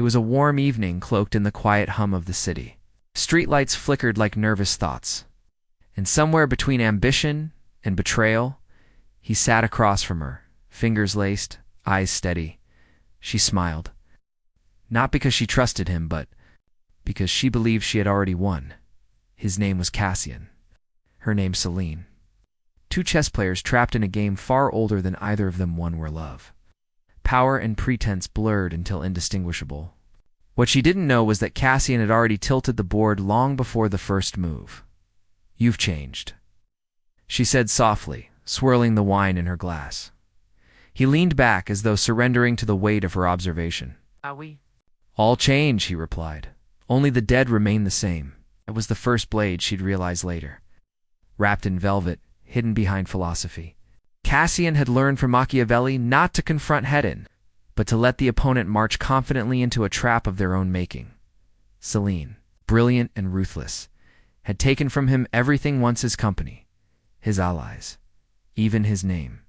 It was a warm evening cloaked in the quiet hum of the city. Streetlights flickered like nervous thoughts. And somewhere between ambition and betrayal, he sat across from her, fingers laced, eyes steady. She smiled. Not because she trusted him, but because she believed she had already won. His name was Cassian. Her name Celine. Two chess players trapped in a game far older than either of them won were love. Power and pretense blurred until indistinguishable. What she didn't know was that Cassian had already tilted the board long before the first move. "You've changed," she said softly, swirling the wine in her glass. He leaned back as though surrendering to the weight of her observation. Are we? "All change," he replied. "Only the dead remain the same." It was the first blade she'd realize later. Wrapped in velvet, hidden behind philosophy. Cassian had learned from Machiavelli not to confront head-in, but to let the opponent march confidently into a trap of their own making. Celine, brilliant and ruthless, had taken from him everything once his company, his allies, even his name.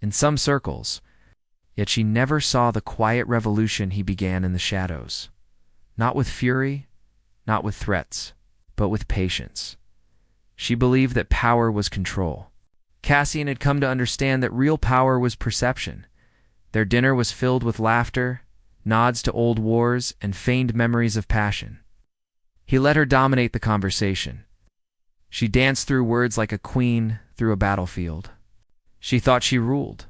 In some circles, yet she never saw the quiet revolution he began in the shadows. Not with fury, not with threats, but with patience. She believed that power was control. Cassian had come to understand that real power was perception. Their dinner was filled with laughter, nods to old wars, and feigned memories of passion. He let her dominate the conversation. She danced through words like a queen through a battlefield. She thought she ruled.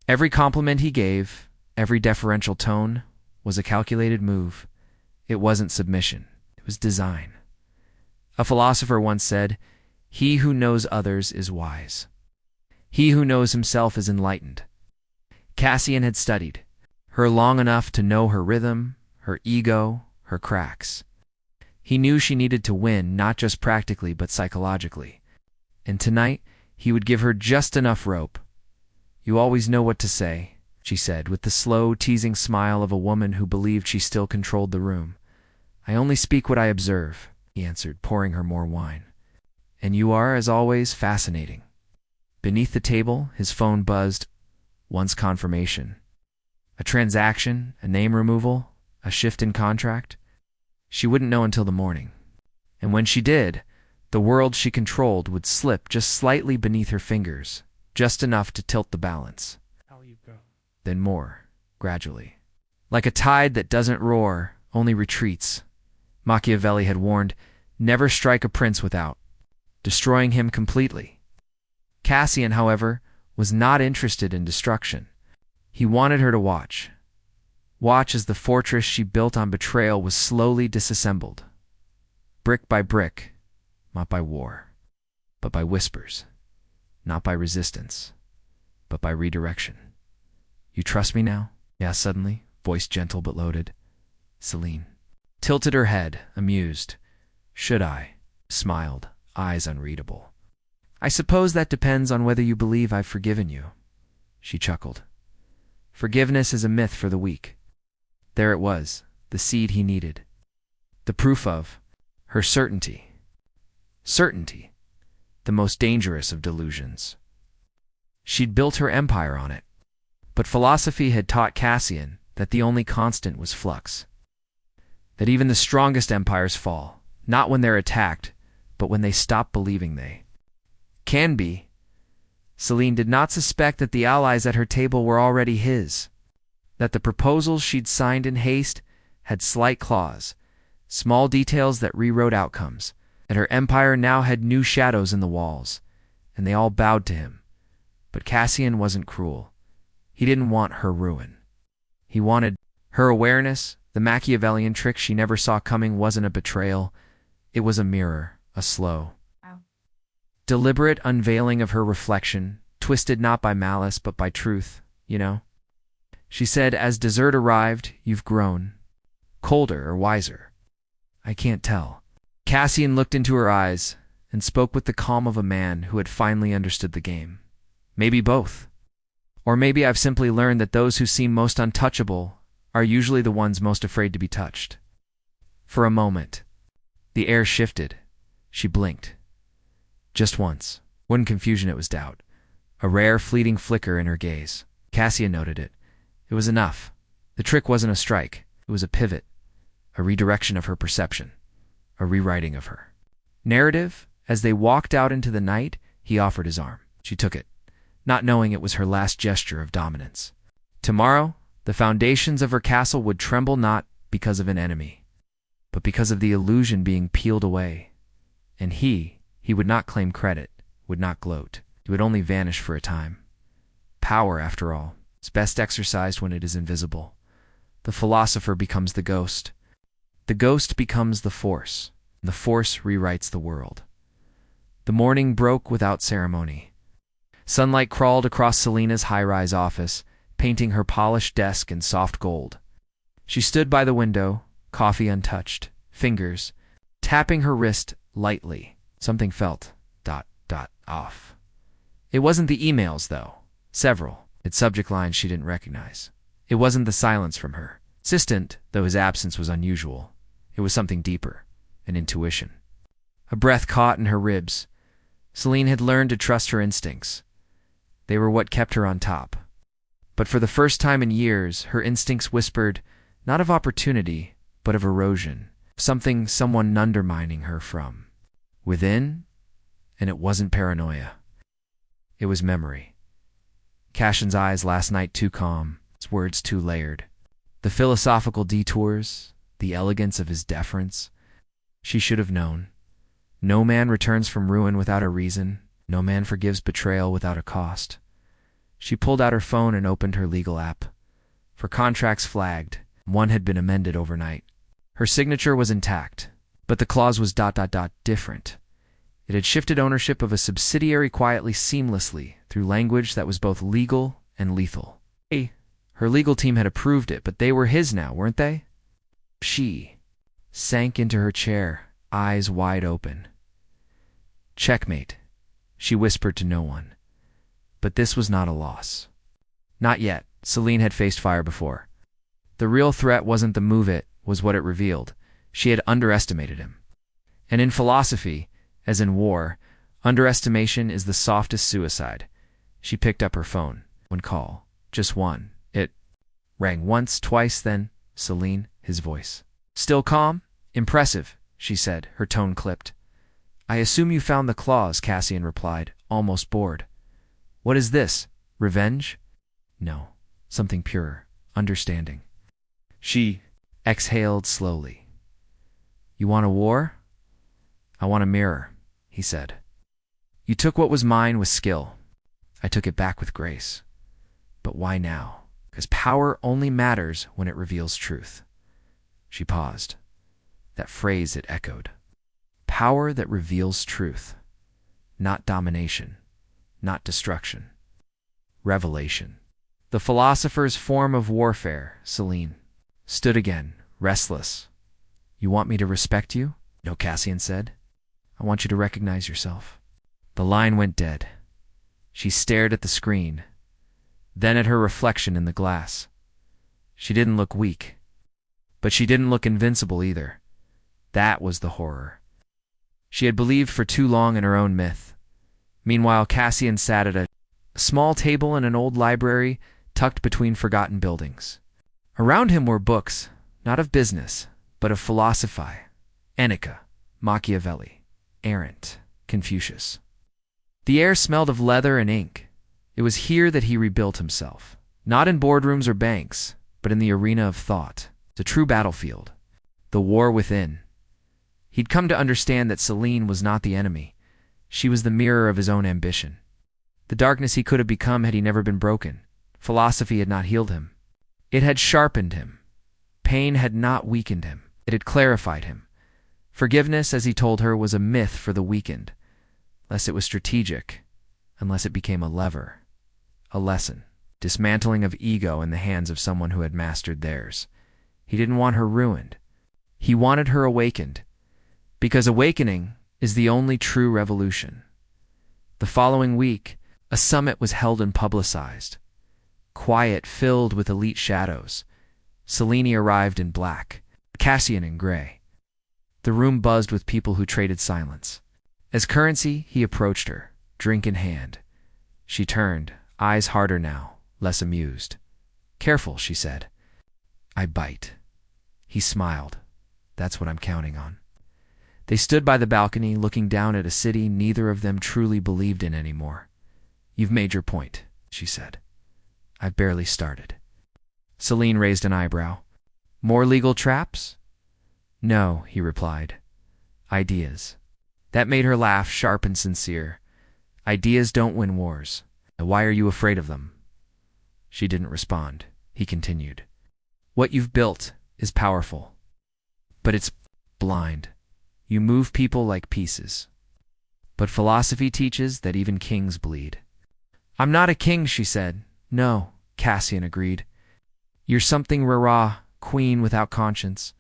Every compliment he gave, every deferential tone, was a calculated move. It wasn't submission. It was design. A philosopher once said, "He who knows others is wise. He who knows himself is enlightened." Cassian had studied her long enough to know her rhythm, her ego, her cracks. He knew she needed to win, not just practically but psychologically. And tonight, he would give her just enough rope. "You always know what to say," she said, with the slow, teasing smile of a woman who believed she still controlled the room. "I only speak what I observe," he answered, pouring her more wine. "And you are, as always, fascinating." Beneath the table, his phone buzzed. Once confirmation. A transaction, a name removal, a shift in contract. She wouldn't know until the morning. And when she did, the world she controlled would slip just slightly beneath her fingers, just enough to tilt the balance. How you go? Then more, gradually. Like a tide that doesn't roar, only retreats. Machiavelli had warned, never strike a prince without destroying him completely. Cassian, however, was not interested in destruction. He wanted her to watch. Watch as the fortress she built on betrayal was slowly disassembled. Brick by brick, not by war, but by whispers. Not by resistance, but by redirection. "You trust me now?" he asked suddenly, voice gentle but loaded. Celine tilted her head, amused. "Should I?" Smiled, eyes unreadable. "I suppose that depends on whether you believe I've forgiven you." She chuckled. Forgiveness is a myth for the weak. There it was, the seed he needed. The proof of her certainty. Certainty, the most dangerous of delusions. She'd built her empire on it. But philosophy had taught Cassian that the only constant was flux. That even the strongest empires fall, not when they're attacked, but when they stop believing they can be. Celine did not suspect that the allies at her table were already his, that the proposals she'd signed in haste had slight clause, small details that rewrote outcomes, that her empire now had new shadows in the walls, and they all bowed to him. But Cassian wasn't cruel. He didn't want her ruin. He wanted her awareness. The Machiavellian trick she never saw coming wasn't a betrayal. It was a mirror, a slow, deliberate unveiling of her reflection, twisted not by malice but by truth, you know. She said, "As dessert arrived, you've grown. Colder or wiser? I can't tell." Cassian looked into her eyes and spoke with the calm of a man who had finally understood the game. "Maybe both. Or maybe I've simply learned that those who seem most untouchable are usually the ones most afraid to be touched." For a moment, the air shifted. She blinked. Just once. Wasn't confusion, it was doubt. A rare, fleeting flicker in her gaze. Cassian noted it. It was enough. The trick wasn't a strike. It was a pivot, a redirection of her perception, a rewriting of her narrative. As they walked out into the night, he offered his arm. She took it, not knowing it was her last gesture of dominance. Tomorrow, the foundations of her castle would tremble not because of an enemy, but because of the illusion being peeled away. And he would not claim credit, would not gloat. He would only vanish for a time. Power, after all, is best exercised when it is invisible. The philosopher becomes the ghost. The ghost becomes the force. The force rewrites the world. The morning broke without ceremony. Sunlight crawled across Selena's high-rise office, painting her polished desk in soft gold. She stood by the window, coffee untouched, fingers tapping her wrist lightly. Something felt off. It wasn't the emails, though. Several. Its subject lines she didn't recognize. It wasn't the silence from her. Insistent, though his absence was unusual. It was something deeper, an intuition. A breath caught in her ribs. Selene had learned to trust her instincts. They were what kept her on top. But for the first time in years, her instincts whispered, not of opportunity, but of erosion, someone undermining her from within, and it wasn't paranoia. It was memory. Cassion's eyes last night too calm, his words too layered. The philosophical detours, the elegance of his deference. She should have known. No man returns from ruin without a reason. No man forgives betrayal without a cost. She pulled out her phone and opened her legal app. For contracts flagged, one had been amended overnight. Her signature was intact, but the clause was different. It had shifted ownership of a subsidiary quietly, seamlessly, through language that was both legal and lethal. Her legal team had approved it, but they were his now, weren't they? She sank into her chair, eyes wide open. Checkmate, she whispered to no one. But this was not a loss. Not yet. Selene had faced fire before. The real threat wasn't the move, it was what it revealed. She had underestimated him. And in philosophy, as in war, underestimation is the softest suicide. She picked up her phone. One call. Just one. It rang once, twice, then, Selene, his voice. Still calm? Impressive, she said, her tone clipped. I assume you found the clause, Cassian replied, almost bored. What is this? Revenge? No, something purer, understanding. She exhaled slowly. You want a war? I want a mirror, he said. You took what was mine with skill. I took it back with grace. But why now? Because power only matters when it reveals truth. She paused. That phrase it echoed. Power that reveals truth. Not domination. Not destruction. Revelation. The philosopher's form of warfare, Selene, stood again, restless. You want me to respect you? No, Cassian said. I want you to recognize yourself. The line went dead. She stared at the screen, then at her reflection in the glass. She didn't look weak, but she didn't look invincible either. That was the horror. She had believed for too long in her own myth. Meanwhile, Cassian sat at a small table in an old library tucked between forgotten buildings. Around him were books, not of business, but of philosophy. Enica, Machiavelli, Arendt, Confucius. The air smelled of leather and ink. It was here that he rebuilt himself. Not in boardrooms or banks, but in the arena of thought. The true battlefield. The war within. He'd come to understand that Selene was not the enemy. She was the mirror of his own ambition. The darkness he could have become had he never been broken. Philosophy had not healed him. It had sharpened him. Pain had not weakened him. It had clarified him. Forgiveness, as he told her, was a myth for the weakened. Unless it was strategic, unless it became a lever, a lesson. Dismantling of ego in the hands of someone who had mastered theirs. He didn't want her ruined. He wanted her awakened. Because awakening is the only true revolution. The following week, a summit was held and publicized. Quiet, filled with elite shadows. Selene arrived in black, Cassian in gray. The room buzzed with people who traded silence. As currency, he approached her, drink in hand. She turned, eyes harder now, less amused. Careful, she said. I bite. He smiled. That's what I'm counting on. They stood by the balcony, looking down at a city neither of them truly believed in anymore. You've made your point, she said. I've barely started. Celine raised an eyebrow. More legal traps? No, he replied. Ideas. That made her laugh, sharp and sincere. Ideas don't win wars. Why are you afraid of them? She didn't respond. He continued. What you've built is powerful, but it's blind. You move people like pieces. But philosophy teaches that even kings bleed. I'm not a king, she said. No, Cassian agreed. You're something rara, queen without conscience.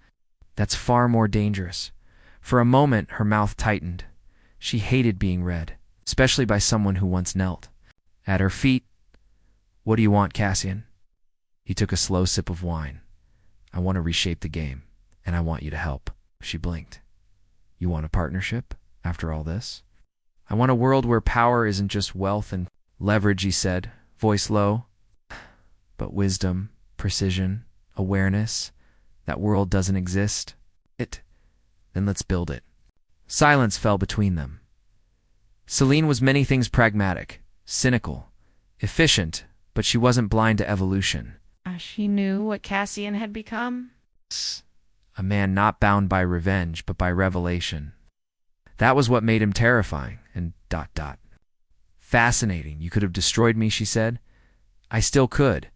That's far more dangerous. For a moment, her mouth tightened. She hated being read, especially by someone who once knelt. At her feet, what do you want, Cassian? He took a slow sip of wine. I want to reshape the game, and I want you to help. She blinked. You want a partnership after all this? I want a world where power isn't just wealth and leverage, he said, voice low, but wisdom, precision, awareness. That world doesn't exist. Then let's build it. Silence fell between them. Celine was many things pragmatic, cynical, efficient, but she wasn't blind to evolution. She knew what Cassian had become. A man not bound by revenge, but by revelation. That was what made him terrifying, and ... Fascinating. You could have destroyed me, she said. I still could.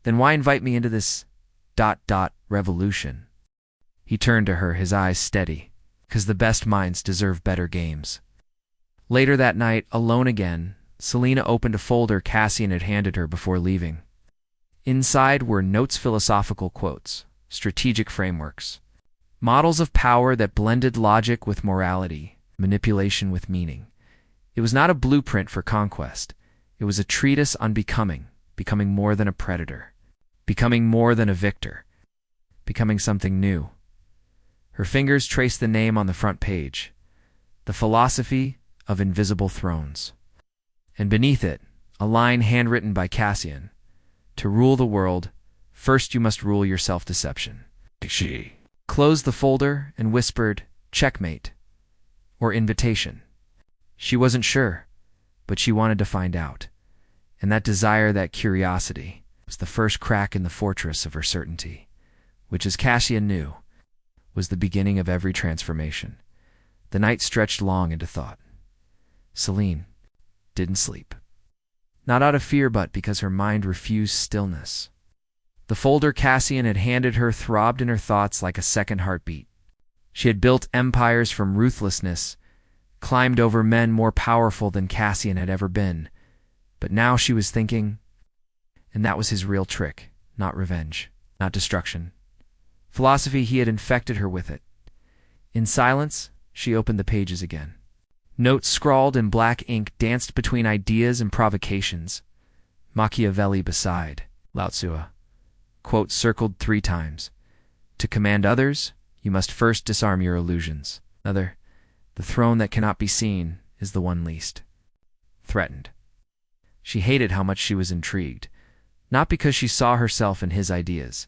Then why invite me into this ... revolution? He turned to her, his eyes steady, because the best minds deserve better games. Later that night, alone again, Selena opened a folder Cassian had handed her before leaving. Inside were notes, philosophical quotes, strategic frameworks, models of power that blended logic with morality, manipulation with meaning. It was not a blueprint for conquest. It was a treatise on becoming more than a predator, becoming more than a victor, becoming something new. Her fingers traced the name on the front page, The Philosophy of Invisible Thrones. And beneath it, a line handwritten by Cassian. To rule the world, first you must rule your self-deception. She closed the folder and whispered, checkmate, or invitation. She wasn't sure, but she wanted to find out. And that desire, that curiosity, was the first crack in the fortress of her certainty, which, as Cassian knew, was the beginning of every transformation. The night stretched long into thought. Celine didn't sleep. Not out of fear, but because her mind refused stillness. The folder Cassian had handed her throbbed in her thoughts like a second heartbeat. She had built empires from ruthlessness, climbed over men more powerful than Cassian had ever been. But now she was thinking, and that was his real trick, not revenge, not destruction. Philosophy, he had infected her with it. In silence, she opened the pages again. Notes scrawled in black ink danced between ideas and provocations. Machiavelli beside, Lao Tzu. Quote circled 3 times. To command others, you must first disarm your illusions. Another, the throne that cannot be seen is the one least threatened. She hated how much she was intrigued, not because she saw herself in his ideas,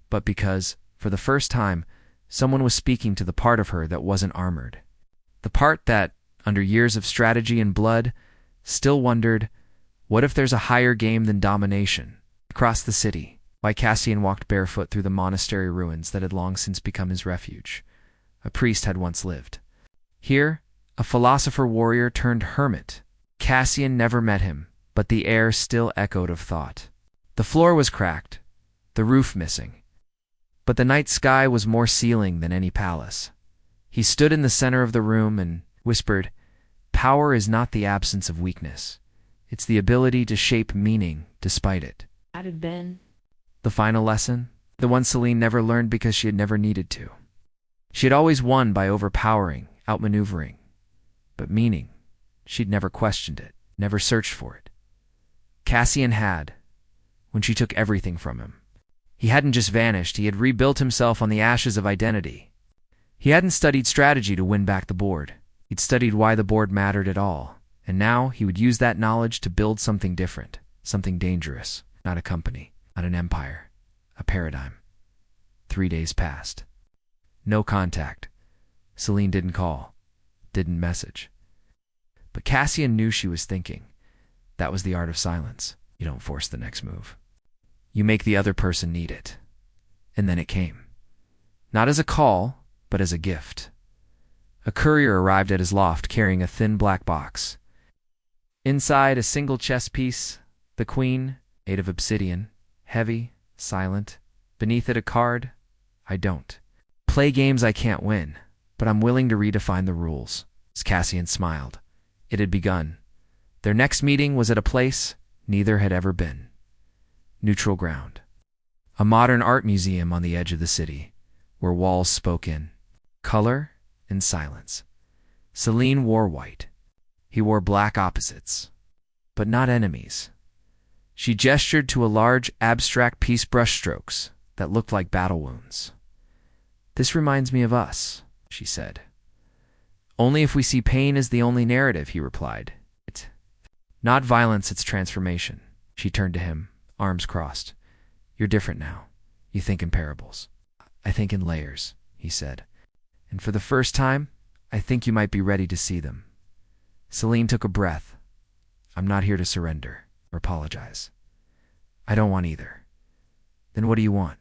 but because, for the first time, someone was speaking to the part of her that wasn't armored. The part that, under years of strategy and blood, still wondered, what if there's a higher game than domination? Across the city, why Cassian walked barefoot through the monastery ruins that had long since become his refuge. A priest had once lived. Here, a philosopher-warrior turned hermit. Cassian never met him, but the air still echoed of thought. The floor was cracked, the roof missing. But the night sky was more ceiling than any palace. He stood in the center of the room and whispered, power is not the absence of weakness. It's the ability to shape meaning despite it. That had been The final lesson? The one Celine never learned because she had never needed to. She had always won by overpowering, outmaneuvering. But meaning, she'd never questioned it, never searched for it. Cassian had, when she took everything from him. He hadn't just vanished, he had rebuilt himself on the ashes of identity. He hadn't studied strategy to win back the board. He'd studied why the board mattered at all, and now he would use that knowledge to build something different, something dangerous, not a company, not an empire, a paradigm. 3 days passed. No contact. Celine didn't call, didn't message. But Cassian knew she was thinking. That was the art of silence. You don't force the next move. You make the other person need it. And then it came. Not as a call, but as a gift. A courier arrived at his loft carrying a thin black box. Inside, a single chess piece, the queen, made of obsidian, heavy, silent. Beneath it, a card. I don't play games I can't win, but I'm willing to redefine the rules. As Cassian smiled. It had begun. Their next meeting was at a place neither had ever been. Neutral ground. A modern art museum on the edge of the city, where walls spoke in color and silence. Celine wore white. He wore black opposites, but not enemies. She gestured to a large, abstract piece brushstrokes that looked like battle wounds. This reminds me of us, she said. Only if we see pain as the only narrative, he replied. Not violence, it's transformation. She turned to him, arms crossed. You're different now. You think in parables. I think in layers, he said. And for the first time, I think you might be ready to see them. Celine took a breath. I'm not here to surrender or apologize. I don't want either. Then what do you want?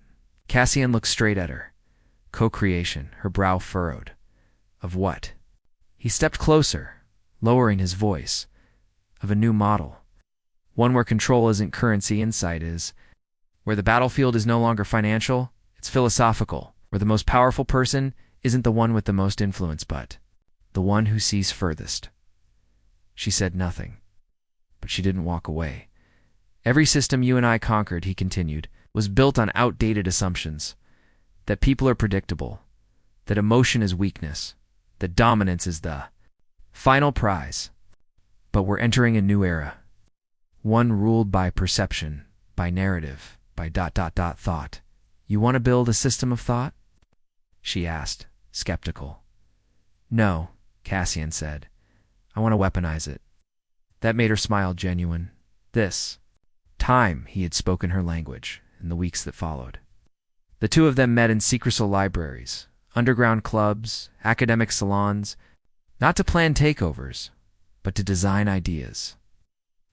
Cassian looked straight at her. Co-creation, her brow furrowed. Of what? He stepped closer, lowering his voice. Of a new model. One where control isn't currency, insight is. Where the battlefield is no longer financial, it's philosophical. Where the most powerful person isn't the one with the most influence, but the one who sees furthest. She said nothing, but she didn't walk away. Every system you and I conquered, he continued, was built on outdated assumptions. That people are predictable, that emotion is weakness, that dominance is the final prize. But we're entering a new era. One ruled by perception, by narrative, by thought. You want to build a system of thought? She asked, skeptical. No, Cassian said. I want to weaponize it. That made her smile genuine. This time he had spoken her language in the weeks that followed. The two of them met in secretive libraries, underground clubs, academic salons, not to plan takeovers, but to design ideas.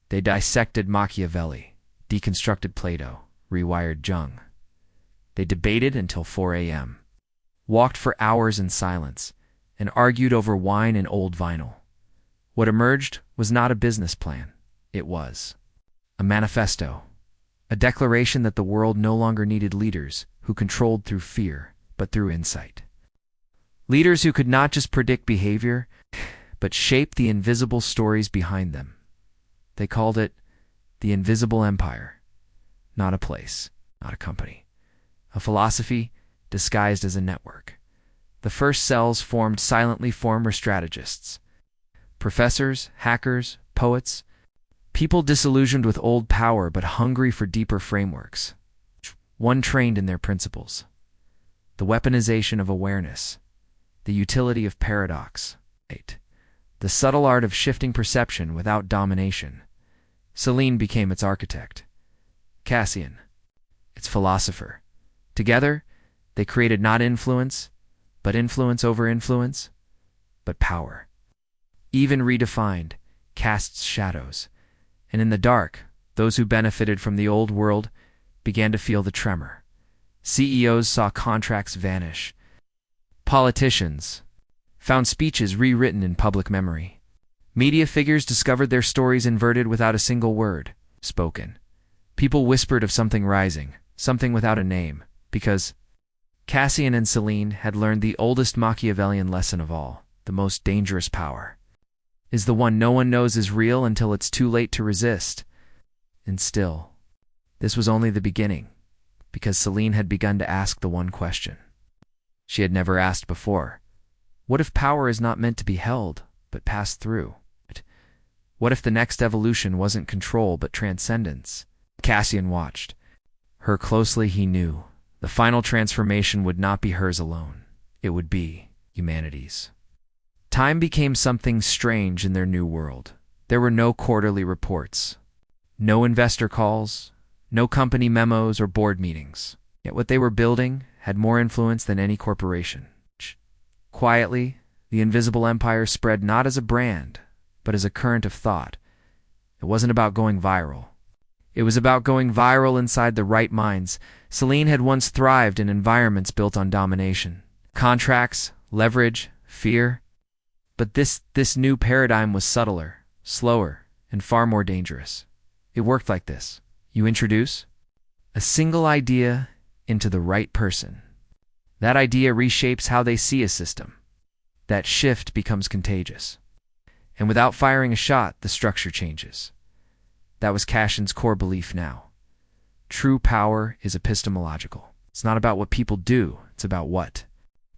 They dissected Machiavelli, deconstructed Plato, rewired Jung. They debated until 4 a.m., walked for hours in silence, and argued over wine and old vinyl. What emerged was not a business plan. It was a manifesto, a declaration that the world no longer needed leaders who controlled through fear, but through insight. Leaders who could not just predict behavior, but shape the invisible stories behind them. They called it the Invisible Empire. Not a place, not a company. A philosophy disguised as a network. The first cells formed silently former strategists. Professors, hackers, poets, people disillusioned with old power but hungry for deeper frameworks. One trained in their principles. The weaponization of awareness. The utility of paradox. 8. The subtle art of shifting perception without domination. Celine became its architect. Cassian, its philosopher. Together, they created not influence, but influence over influence, but power. Even redefined, casts shadows. And in the dark, those who benefited from the old world began to feel the tremor. CEOs saw contracts vanish. Politicians found speeches rewritten in public memory. Media figures discovered their stories inverted without a single word spoken. People whispered of something rising, something without a name, because Cassian and Celine had learned the oldest Machiavellian lesson of all. The most dangerous power is the one no one knows is real until it's too late to resist. And still, this was only the beginning, because Celine had begun to ask the one question she had never asked before. What if power is not meant to be held, but passed through? What if the next evolution wasn't control, but transcendence? Cassian watched her closely. He knew the final transformation would not be hers alone. It would be humanity's. Time became something strange in their new world. There were no quarterly reports, no investor calls, no company memos or board meetings. Yet what they were building had more influence than any corporation. Quietly, the invisible empire spread not as a brand, but as a current of thought. It wasn't about going viral. It was about going viral inside the right minds. Celine had once thrived in environments built on domination, contracts, leverage, fear. But this new paradigm was subtler, slower, and far more dangerous. It worked like this. You introduce a single idea into the right person. That idea reshapes how they see a system. That shift becomes contagious. And without firing a shot, the structure changes. That was Cassion's core belief now. True power is epistemological. It's not about what people do, it's about what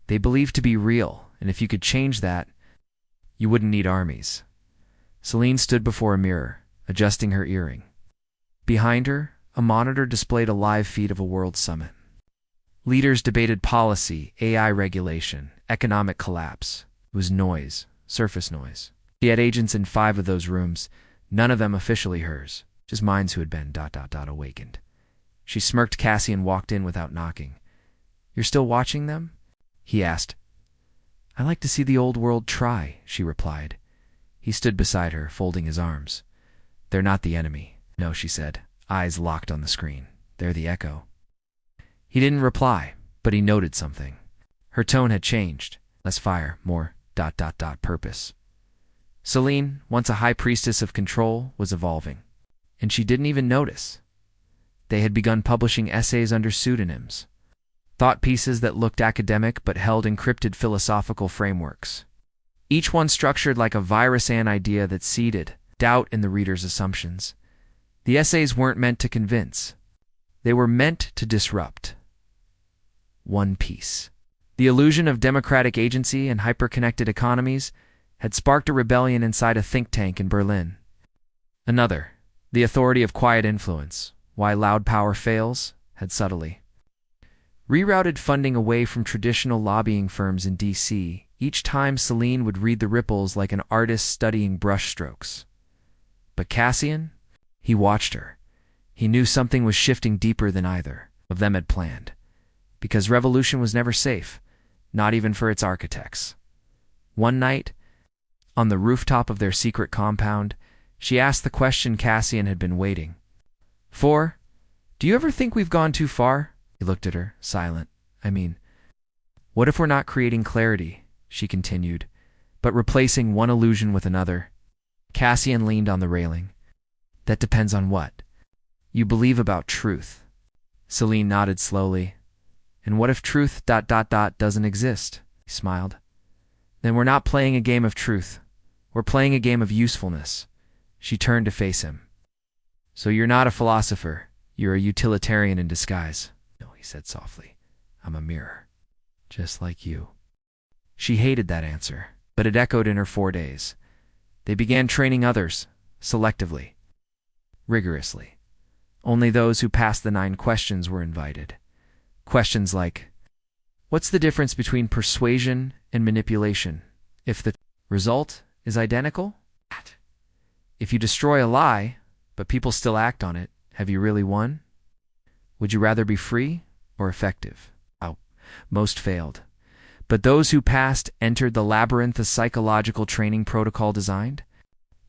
they believe to be real, and if you could change that, you wouldn't need armies. Celine stood before a mirror, adjusting her earring. Behind her, a monitor displayed a live feed of a world summit. Leaders debated policy, AI regulation, economic collapse. It was noise, surface noise. She had agents in 5 of those rooms, none of them officially hers, just minds who had been ... awakened. She smirked. Cassian walked in without knocking. "You're still watching them?" he asked. "I like to see the old world try," she replied. He stood beside her, folding his arms. "They're not the enemy." "No," she said, eyes locked on the screen. "They're the echo." He didn't reply, but he noted something. Her tone had changed. Less fire, more ... purpose. Celine, once a high priestess of control, was evolving. And she didn't even notice. They had begun publishing essays under pseudonyms. Thought pieces that looked academic but held encrypted philosophical frameworks. Each one structured like a virus, an idea that seeded doubt in the reader's assumptions. The essays weren't meant to convince. They were meant to disrupt. One piece. The illusion of democratic agency and hyper-connected economies had sparked a rebellion inside a think tank in Berlin. Another, the authority of quiet influence, why loud power fails, had subtly rerouted funding away from traditional lobbying firms in D.C. Each time Celine would read the ripples like an artist studying brushstrokes. But Cassian? He watched her. He knew something was shifting deeper than either of them had planned. Because revolution was never safe, not even for its architects. One night, on the rooftop of their secret compound, she asked the question Cassian had been waiting for. "Do you ever think we've gone too far?" He looked at her, silent. What if we're not creating clarity?" she continued, "but replacing one illusion with another?" Cassian leaned on the railing. "That depends on what you believe about truth." Celine nodded slowly. "And what if truth ... doesn't exist?" He smiled. "Then we're not playing a game of truth. We're playing a game of usefulness." She turned to face him. "So you're not a philosopher. You're a utilitarian in disguise." "No," he said softly. "I'm a mirror. Just like you." She hated that answer, but it echoed in her 4 days. They began training others, selectively, rigorously. Only those who passed the 9 questions were invited. Questions like, what's the difference between persuasion and manipulation? If the result is identical? If you destroy a lie, but people still act on it, have you really won? Would you rather be free or effective? Most failed. But those who passed entered the labyrinth a psychological training protocol designed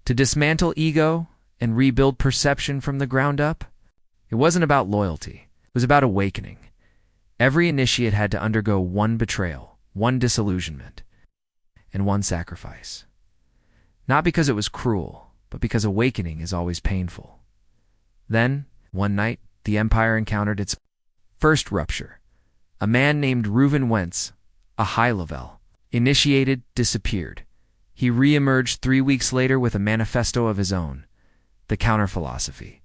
to dismantle ego and rebuild perception from the ground up. It wasn't about loyalty. It was about awakening. Every initiate had to undergo one betrayal, one disillusionment, and one sacrifice. Not because it was cruel, but because awakening is always painful. Then, one night, the Empire encountered its first rupture. A man named Reuven Wentz, a high-level initiated, disappeared. He re-emerged 3 weeks later with a manifesto of his own, the counter-philosophy.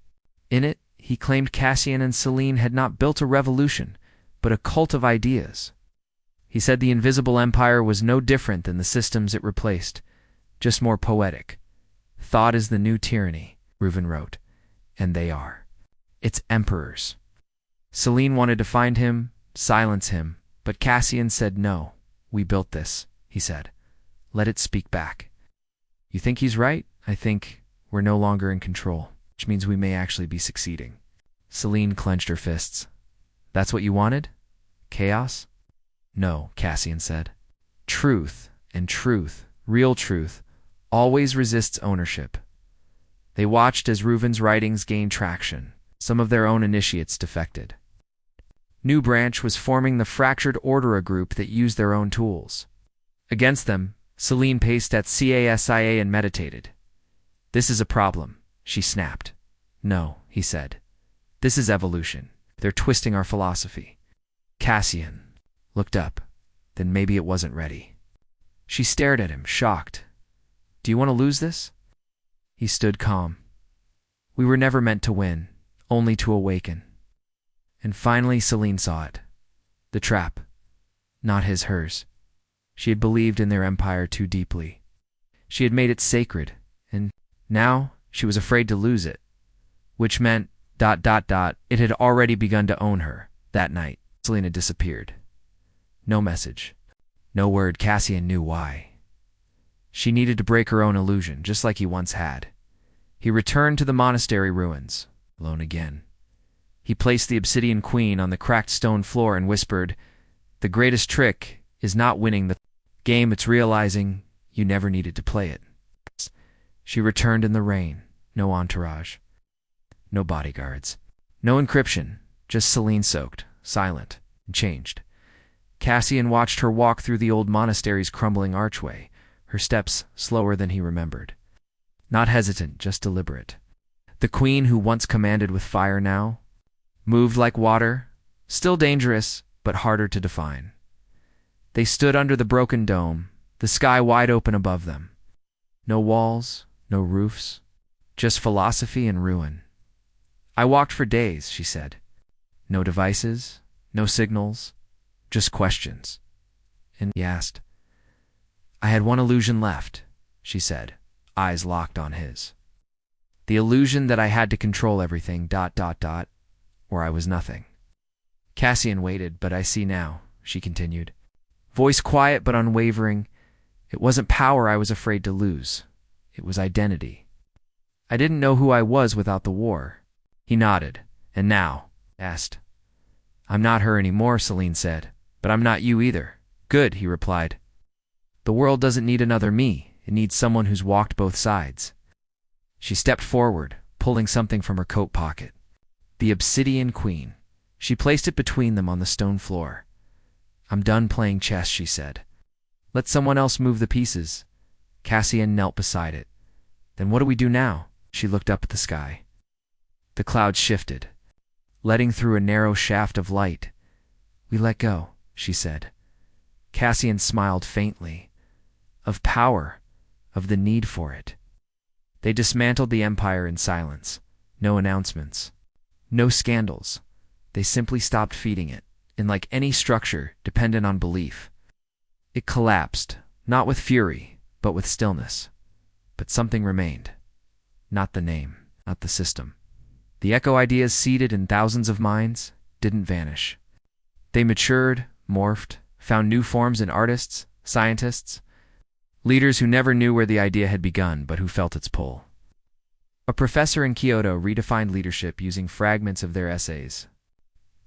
In it, he claimed Cassian and Celine had not built a revolution, but a cult of ideas. He said the invisible empire was no different than the systems it replaced, just more poetic. "Thought is the new tyranny," Reuven wrote, and they are. Its emperors. Celine wanted to find him, silence him, but Cassian said no. "We built this," he said. "Let it speak back." "You think he's right? I think we're no longer in control, which means we may actually be succeeding." Celine clenched her fists. "That's what you wanted?" Chaos? No, Cassian said. Truth, and truth, real truth, always resists ownership. They watched as Reuven's writings gained traction. Some of their own initiates defected. New Branch was forming the fractured Ordera group that used their own tools. Against them, Celine paced at CASIA and meditated. This is a problem, she snapped. No, he said. This is evolution. They're twisting our philosophy. Cassian looked up. Then maybe it wasn't ready. She stared at him, shocked. Do you want to lose this? He stood calm. We were never meant to win, only to awaken. And finally Celine saw it. The trap. Not his, hers. She had believed in their empire too deeply. She had made it sacred, and now she was afraid to lose it. Which meant, it had already begun to own her. That night, Celine had disappeared. No message. No word. Cassian knew why. She needed to break her own illusion, just like he once had. He returned to the monastery ruins, alone again. He placed the obsidian queen on the cracked stone floor and whispered, The greatest trick is not winning the game, it's realizing you never needed to play it. She returned in the rain. No entourage. No bodyguards. No encryption. Just Celine, soaked, silent, and changed. Cassian watched her walk through the old monastery's crumbling archway, her steps slower than he remembered. Not hesitant, just deliberate. The queen who once commanded with fire now moved like water, still dangerous, but harder to define. They stood under the broken dome, the sky wide open above them. No walls, no roofs, just philosophy and ruin. I walked for days, she said. No devices, no signals, just questions. And he asked. I had one illusion left, she said, eyes locked on his. The illusion that I had to control everything, or I was nothing. Cassian waited, but I see now, she continued. Voice quiet but unwavering. It wasn't power I was afraid to lose. It was identity. I didn't know who I was without the war. He nodded. And now? Asked. I'm not her anymore, Celine said. But I'm not you either. Good, he replied. The world doesn't need another me. It needs someone who's walked both sides. She stepped forward, pulling something from her coat pocket. The obsidian queen. She placed it between them on the stone floor. I'm done playing chess, she said. Let someone else move the pieces. Cassian knelt beside it. Then what do we do now? She looked up at the sky. The clouds shifted, letting through a narrow shaft of light. We let go, she said. Cassian smiled faintly. Of power, of the need for it. They dismantled the empire in silence. No announcements. No scandals. They simply stopped feeding it, and like any structure dependent on belief. It collapsed, not with fury, but with stillness. But something remained. Not the name, not the system. The echo ideas seeded in thousands of minds didn't vanish. They matured, morphed, found new forms in artists, scientists, leaders who never knew where the idea had begun but who felt its pull. A professor in Kyoto redefined leadership using fragments of their essays.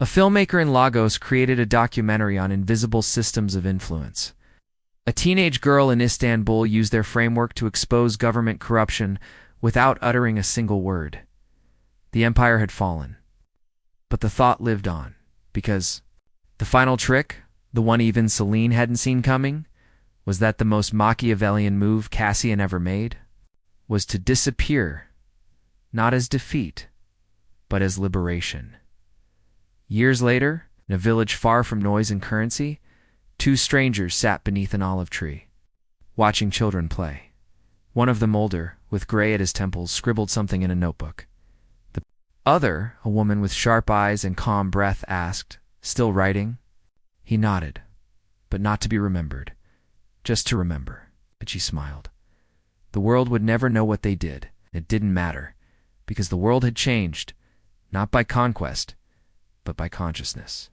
A filmmaker in Lagos created a documentary on invisible systems of influence. A teenage girl in Istanbul used their framework to expose government corruption without uttering a single word. The empire had fallen. But the thought lived on, because the final trick, the one even Celine hadn't seen coming, was that the most Machiavellian move Cassian ever made was to disappear, not as defeat, but as liberation. Years later, in a village far from noise and currency, two strangers sat beneath an olive tree, watching children play. One of them, older, with gray at his temples, scribbled something in a notebook. The other, a woman with sharp eyes and calm breath, asked, Still writing? He nodded, but not to be remembered, just to remember. But she smiled. The world would never know what they did. It didn't matter, because the world had changed, not by conquest, but by consciousness.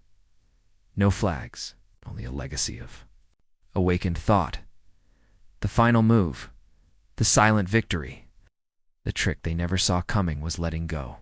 No flags, only a legacy of awakened thought. The final move, the silent victory. The trick they never saw coming was letting go.